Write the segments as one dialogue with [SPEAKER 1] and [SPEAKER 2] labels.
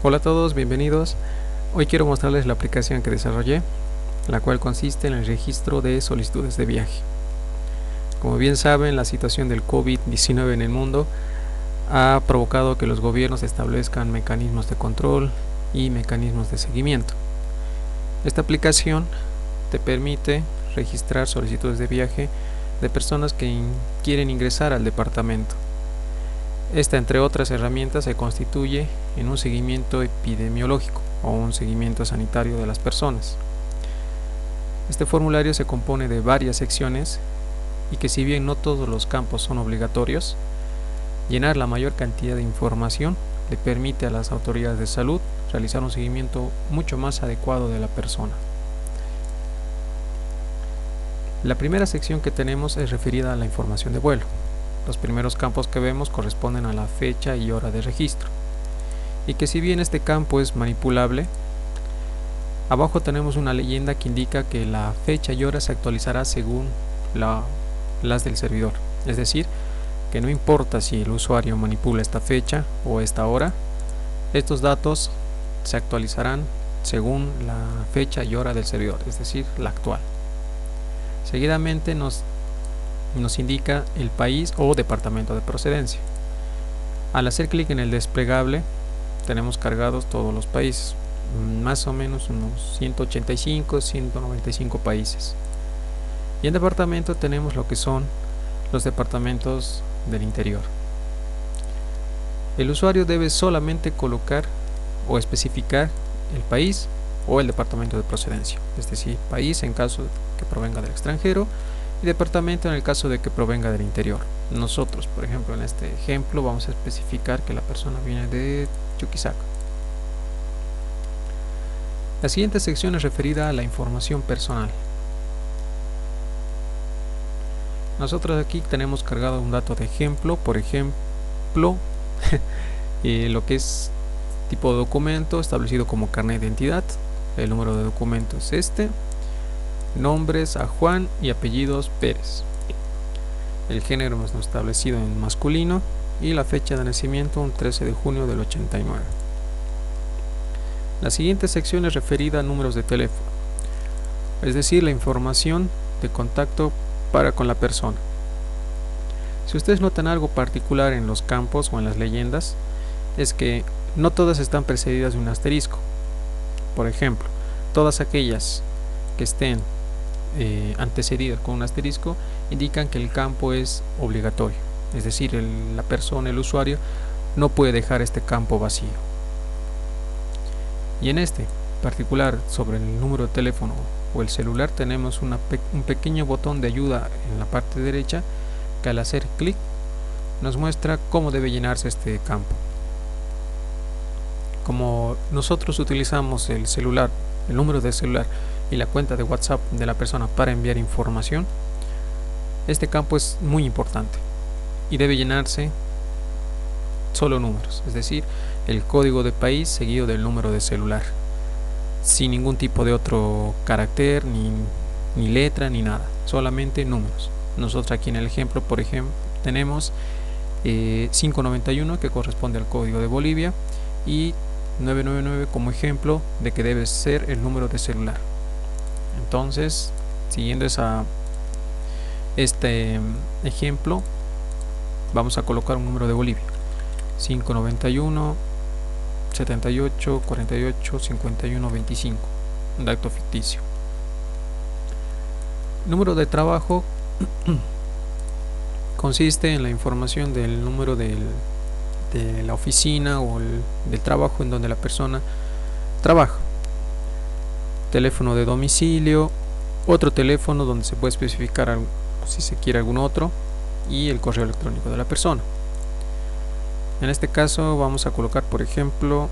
[SPEAKER 1] Hola a todos, bienvenidos. Hoy quiero mostrarles la aplicación que desarrollé, la cual consiste en el registro de solicitudes de viaje. Como bien saben, la situación del COVID-19 en el mundo ha provocado que los gobiernos establezcan mecanismos de control y mecanismos de seguimiento. Esta aplicación te permite registrar solicitudes de viaje de personas que quieren ingresar al departamento. Esta, entre otras herramientas, se constituye en un seguimiento epidemiológico o un seguimiento sanitario de las personas. Este formulario se compone de varias secciones y que, si bien no todos los campos son obligatorios, llenar la mayor cantidad de información le permite a las autoridades de salud realizar un seguimiento mucho más adecuado de la persona. La primera sección que tenemos es referida a la información de vuelo. Los primeros campos que vemos corresponden a la fecha y hora de registro, y que, si bien este campo es manipulable, abajo tenemos una leyenda que indica que la fecha y hora se actualizará según las del servidor. Es decir, que no importa si el usuario manipula esta fecha o esta hora, estos datos se actualizarán según la fecha y hora del servidor, es decir, la actual. Seguidamente nos indica el país o departamento de procedencia. Al hacer clic en el desplegable, tenemos cargados todos los países, más o menos unos 185, 195 países. Y en departamento tenemos lo que son los departamentos del interior. El usuario debe solamente colocar o especificar el país o el departamento de procedencia, es decir, país en caso de que provenga del extranjero y departamento en el caso de que provenga del interior. Nosotros, por ejemplo, en este ejemplo vamos a especificar que la persona viene de Chuquisaca. La siguiente sección es referida a la información personal. Nosotros aquí tenemos cargado un dato de ejemplo, por ejemplo, lo que es tipo de documento establecido como carnet de identidad. El número de documento es este. Nombres a Juan y apellidos Pérez. El género hemos establecido en masculino y la fecha de nacimiento un 13 de junio del 89. La siguiente sección es referida a números de teléfono, es decir, la información de contacto para con la persona. Si ustedes notan algo particular en los campos o en las leyendas, es que no todas están precedidas de un asterisco. Por ejemplo, todas aquellas que estén antecedidas con un asterisco indican que el campo es obligatorio, es decir, la persona, el usuario, no puede dejar este campo vacío. Y en este particular, sobre el número de teléfono o el celular, tenemos un pequeño botón de ayuda en la parte derecha que, al hacer clic, nos muestra cómo debe llenarse este campo. Como nosotros utilizamos el celular, el número de celular y la cuenta de WhatsApp de la persona para enviar información, este campo es muy importante y debe llenarse solo números, es decir, el código de país seguido del número de celular, sin ningún tipo de otro carácter, ni letra, ni nada, solamente números. Nosotros aquí en el ejemplo, por ejemplo, tenemos 591, que corresponde al código de Bolivia, y 999 como ejemplo de que debe ser el número de celular. Entonces, siguiendo este ejemplo, vamos a colocar un número de Bolivia: 591 78 48 51 25, un dato ficticio. Número de trabajo consiste en la información del número de la oficina o del trabajo en donde la persona trabaja. Teléfono de domicilio, otro teléfono donde se puede especificar si se quiere algún otro, y el correo electrónico de la persona. En este caso vamos a colocar, por ejemplo,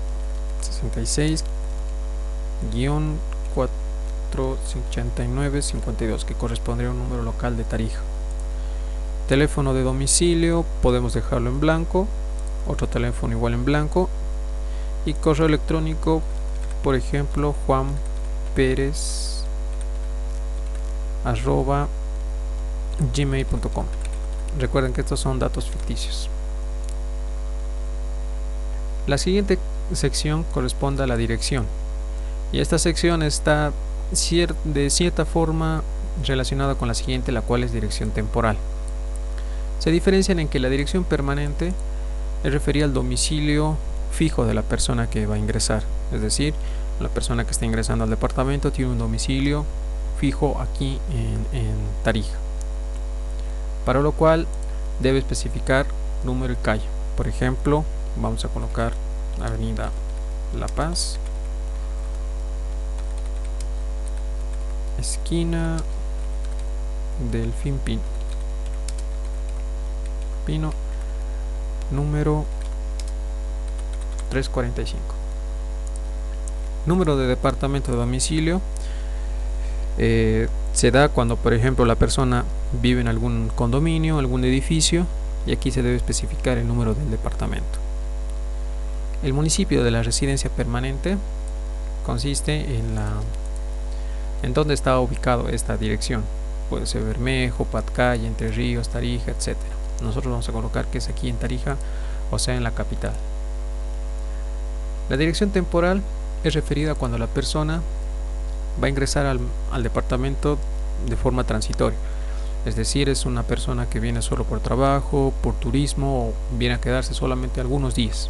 [SPEAKER 1] 66-489-52, que correspondería a un número local de Tarija. Teléfono de domicilio podemos dejarlo en blanco, otro teléfono igual en blanco, y correo electrónico, por ejemplo, juanperez@gmail.com. Recuerden que estos son datos ficticios. La siguiente sección corresponde a la dirección, y esta sección está de cierta forma relacionada con la siguiente, la cual es dirección temporal. Se diferencian en que la dirección permanente es referida al domicilio fijo de la persona que va a ingresar, es decir, la persona que está ingresando al departamento tiene un domicilio fijo aquí en Tarija, para lo cual debe especificar número y calle. Por ejemplo, vamos a colocar Avenida La Paz, esquina Delfín Pino, número 345. Número de departamento de domicilio se da cuando, por ejemplo, la persona vive en algún condominio, algún edificio, y aquí se debe especificar el número del departamento. El municipio de la residencia permanente consiste en dónde está ubicado esta dirección. Puede ser Bermejo, Patcaya, Entre Ríos, Tarija, etc. Nosotros vamos a colocar que es aquí en Tarija, o sea, en la capital. La dirección temporal es referida cuando la persona va a ingresar al departamento de forma transitoria, es decir, es una persona que viene solo por trabajo, por turismo, o viene a quedarse solamente algunos días.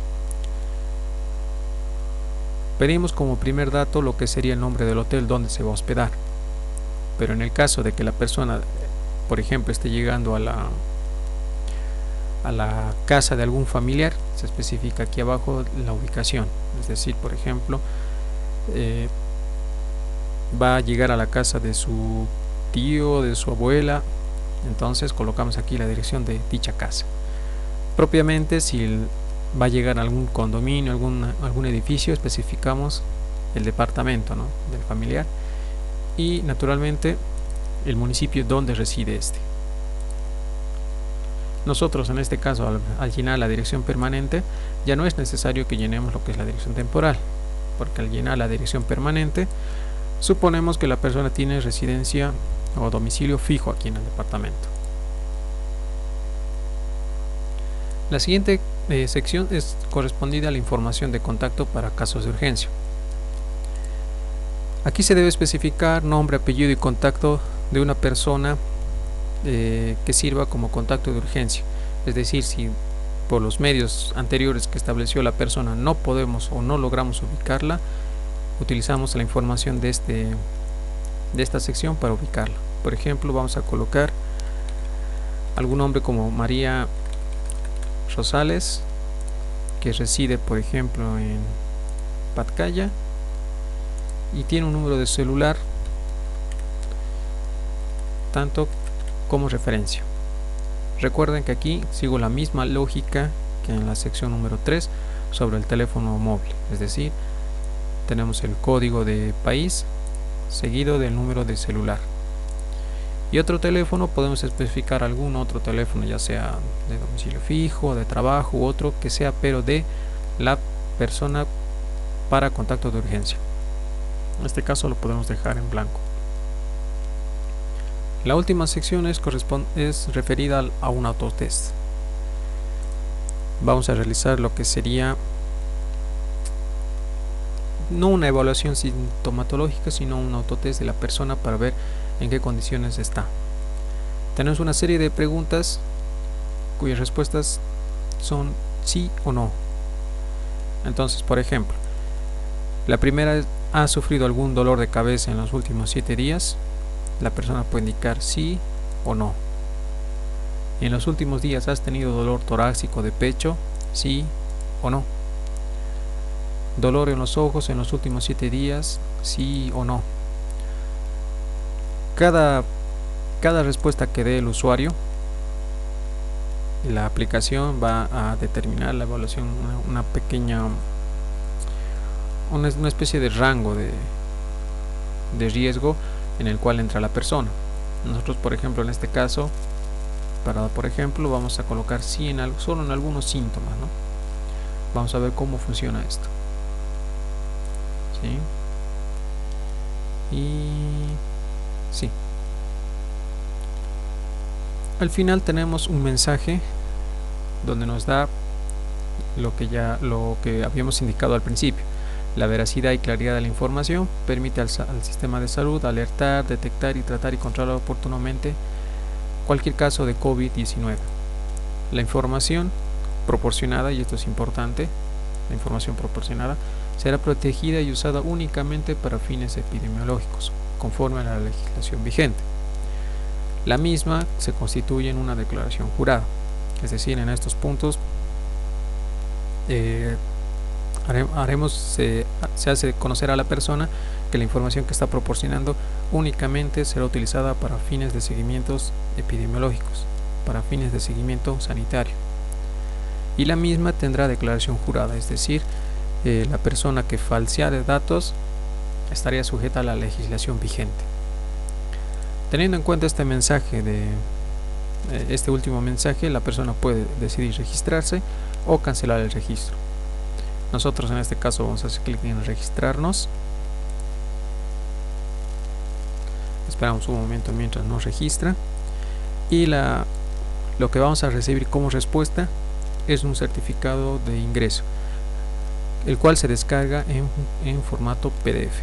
[SPEAKER 1] Pedimos como primer dato lo que sería el nombre del hotel donde se va a hospedar, pero en el caso de que la persona, por ejemplo, esté llegando a la casa de algún familiar, se especifica aquí abajo la ubicación, es decir, por ejemplo, va a llegar a la casa de su tío, de su abuela, entonces colocamos aquí la dirección de dicha casa. Propiamente, si va a llegar a algún condominio, algún edificio, especificamos el departamento, ¿no?, del familiar, y naturalmente el municipio donde reside este. Nosotros en este caso, al llenar la dirección permanente, ya no es necesario que llenemos lo que es la dirección temporal, porque al llenar la dirección permanente suponemos que la persona tiene residencia o domicilio fijo aquí en el departamento. La siguiente sección es correspondida a la información de contacto para casos de urgencia. Aquí se debe especificar nombre, apellido y contacto de una persona que sirva como contacto de urgencia, es decir, si por los medios anteriores que estableció la persona no podemos o no logramos ubicarla, utilizamos la información de esta sección para ubicarla. Por ejemplo, vamos a colocar algún nombre como María Rosales, que reside, por ejemplo, en Patcaya y tiene un número de celular tanto como referencia. Recuerden que aquí sigo la misma lógica que en la sección número 3 sobre el teléfono móvil, es decir, tenemos el código de país seguido del número de celular, y otro teléfono podemos especificar algún otro teléfono, ya sea de domicilio fijo, de trabajo u otro que sea, pero de la persona para contacto de urgencia. En este caso lo podemos dejar en blanco. La última sección es referida a un autotest. Vamos a realizar lo que sería no una evaluación sintomatológica, sino un autotest de la persona para ver en qué condiciones está. Tenemos una serie de preguntas cuyas respuestas son sí o no. Entonces, por ejemplo, la primera es: ¿ha sufrido algún dolor de cabeza en los últimos 7 días? La persona puede indicar sí o no. ¿En los últimos días has tenido dolor torácico de pecho? Sí o no. ¿Dolor en los ojos en los últimos 7 días? Sí o no. Cada respuesta que dé el usuario, la aplicación va a determinar la evaluación, una especie de rango de riesgo en el cual entra la persona. Nosotros, por ejemplo, en este caso, vamos a colocar sí solo en algunos síntomas, ¿no? Vamos a ver cómo funciona esto. ¿Sí? Y sí. Al final tenemos un mensaje donde nos da lo que habíamos indicado al principio. La veracidad y claridad de la información permite al sistema de salud alertar, detectar y tratar y controlar oportunamente cualquier caso de COVID-19. La información proporcionada, y esto es importante, la información proporcionada será protegida y usada únicamente para fines epidemiológicos, conforme a la legislación vigente. La misma se constituye en una declaración jurada, es decir, en estos puntos se hace conocer a la persona que la información que está proporcionando únicamente será utilizada para fines de seguimientos epidemiológicos, para fines de seguimiento sanitario. Y la misma tendrá declaración jurada, es decir, la persona que falseare datos estaría sujeta a la legislación vigente. Teniendo en cuenta este mensaje este último mensaje, la persona puede decidir registrarse o cancelar el registro. Nosotros en este caso vamos a hacer clic en registrarnos. Esperamos un momento mientras nos registra. Y lo que vamos a recibir como respuesta es un certificado de ingreso, el cual se descarga en formato PDF.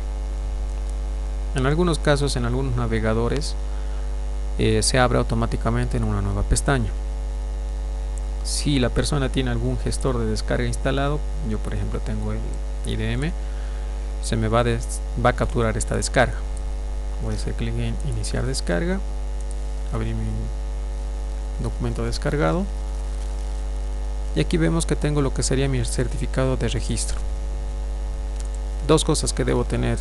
[SPEAKER 1] En algunos casos, en algunos navegadores, se abre automáticamente en una nueva pestaña. Si la persona tiene algún gestor de descarga instalado, yo por ejemplo tengo el IDM, se me va a capturar esta descarga. Voy a hacer clic en iniciar descarga, abrir mi documento descargado, y aquí vemos que tengo lo que sería mi certificado de registro. Dos cosas que debo tener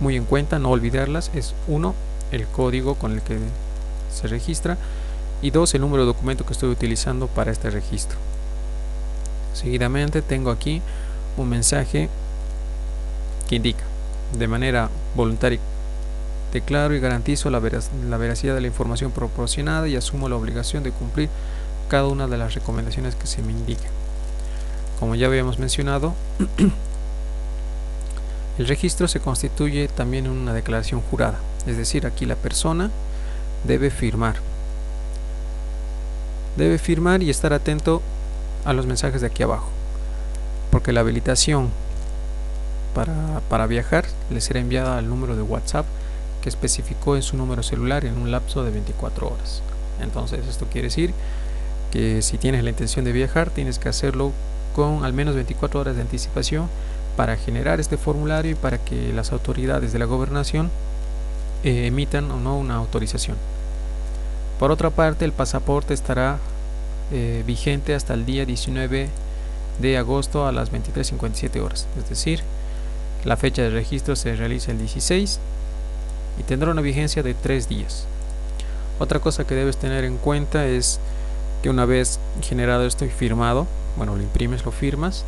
[SPEAKER 1] muy en cuenta, no olvidarlas, es uno, el código con el que se registra, y dos, el número de documento que estoy utilizando para este registro. Seguidamente tengo aquí un mensaje que indica: de manera voluntaria declaro y garantizo la veracidad de la información proporcionada y asumo la obligación de cumplir cada una de las recomendaciones que se me indiquen. Como ya habíamos mencionado, el registro se constituye también en una declaración jurada, es decir, aquí la persona debe firmar y estar atento a los mensajes de aquí abajo, porque la habilitación para viajar le será enviada al número de WhatsApp que especificó en su número celular en un lapso de 24 horas. Entonces esto quiere decir que si tienes la intención de viajar, tienes que hacerlo con al menos 24 horas de anticipación para generar este formulario y para que las autoridades de la gobernación emitan o no una autorización. Por otra parte, el pasaporte estará vigente hasta el día 19 de agosto a las 23:57 horas, es decir, la fecha de registro se realiza el 16 y tendrá una vigencia de 3 días. Otra cosa que debes tener en cuenta es que una vez generado esto y firmado, bueno, lo imprimes, lo firmas,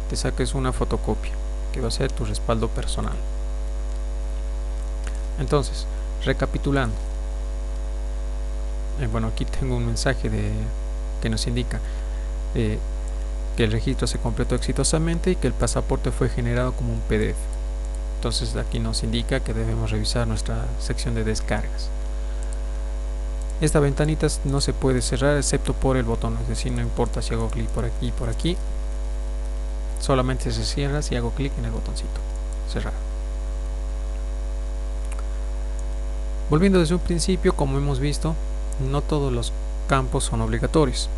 [SPEAKER 1] te saques una fotocopia que va a ser tu respaldo personal. Entonces, recapitulando, bueno, aquí tengo un mensaje que nos indica que el registro se completó exitosamente y que el pasaporte fue generado como un PDF. Entonces aquí nos indica que debemos revisar nuestra sección de descargas. Esta ventanita no se puede cerrar excepto por el botón, es decir, no importa si hago clic por aquí y por aquí, solamente se cierra si hago clic en el botoncito cerrar. Volviendo desde un principio, como hemos visto, no todos los campos son obligatorios,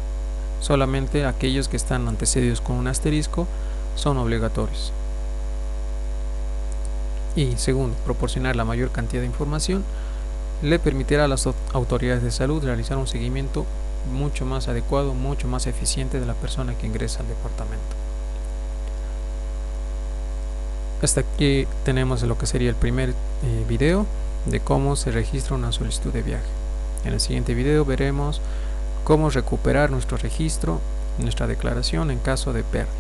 [SPEAKER 1] solamente aquellos que están antecedidos con un asterisco son obligatorios. Y segundo, proporcionar la mayor cantidad de información le permitirá a las autoridades de salud realizar un seguimiento mucho más adecuado, mucho más eficiente de la persona que ingresa al departamento. Hasta aquí tenemos lo que sería el primer video de cómo se registra una solicitud de viaje. En el siguiente video veremos cómo recuperar nuestro registro, nuestra declaración en caso de pérdida.